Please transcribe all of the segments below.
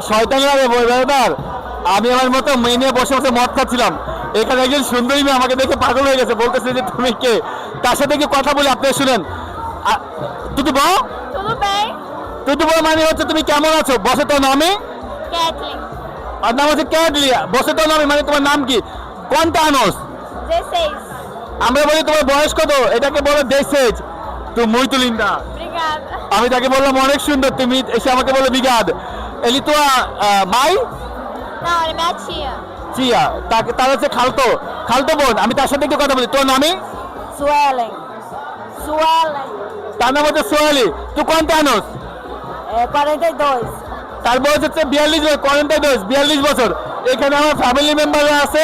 শয়তান লাগে ব্রাদার। আমি আমার মতো মেয়ে নিয়ে বসে বসে মদ খাচ্ছিলাম, এখানে একজন সুন্দরী মেয়ে আমাকে দেখে পাগল হয়ে গেছে, বলতেছে যে তুমি কে। তার সাথে কি কথা বলে আপনি শুনেন। তুই বল, Tudo bem? তুই বল মানে হচ্ছে তুমি কেমন আছো, বসে তোর নামে। Kathleen. আর নাম হচ্ছে ক্যাডলিয়া, বসে তোর নামে মানে তোমার নাম কি, কোনটা আনোস। 16. আমরা বলি তোমার বয়স কত, এটাকে বলো দেশেজ। তুই muito linda। Obrigada. আমি তাকে বললাম অনেক সুন্দর, তুমি এসে আমাকে বলো বিগাদ। এলি তো মাই Não, ela é minha tia. Chia, তাকে তার হচ্ছে খালতো, খালতো বোন। আমি তার সাথে একটু কথা বলি, তোর নামে। Suelen. Suelen. তার নাম হচ্ছে সোয়ালি। তুই কোনটা আনোস। 42. তার বয়স হচ্ছে 42 বছর, 42 বছর। এখানে আমার ফ্যামিলি মেম্বাররা আছে,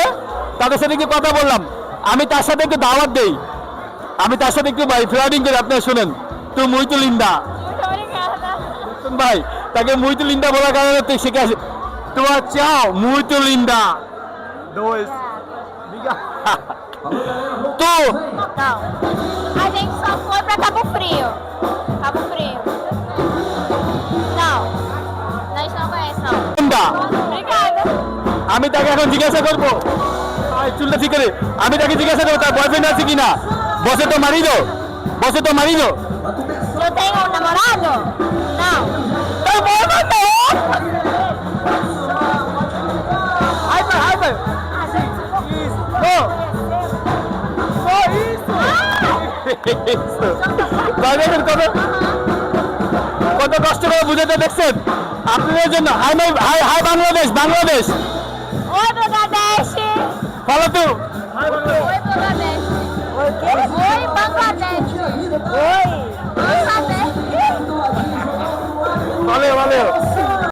তাদের সাথে একটু কথা বললাম। আমি তার সাথে একটু দাওয়াত দেই, আমি তার সাথে একটু ভাই ফ্লাডিং করি, আপনারা শুনেন। তুই muito linda। Muito obrigada. ভাই তাকে muito linda বলার কারণে তুই শিখে আসি। তোমার চাও muito linda। Dois. Tu, Não. A gente só foi pra Cabo Frio. Cabo Frio. Não. A gente não conhece, não. linda। Obrigada. আমি তাকে এখন জিজ্ঞাসা করবো, চুলটা ঠিক করে আমি তাকে জিজ্ঞাসা করবো তার বয়ফ্রেন্ড আছে কিনা। বসে তো মারিলো, বসে তো মারিলো। Eu tenho um namorado? Não. তার বয়ফ্রেন্ড তো হাই ফাই, হাই ফাই। ও ও ইসো দেখেন কত কত কষ্ট করে বুঝাতে, দেখছেন আপনাদের জন্য। Hi my, high high Bangladesh, Bangladesh. Oi, Bangladesh. Follow তু Oi, Bangladesh. Oi, quê? Oi, Bangladesh. Oi. Bangladesh. ভালো ভালো।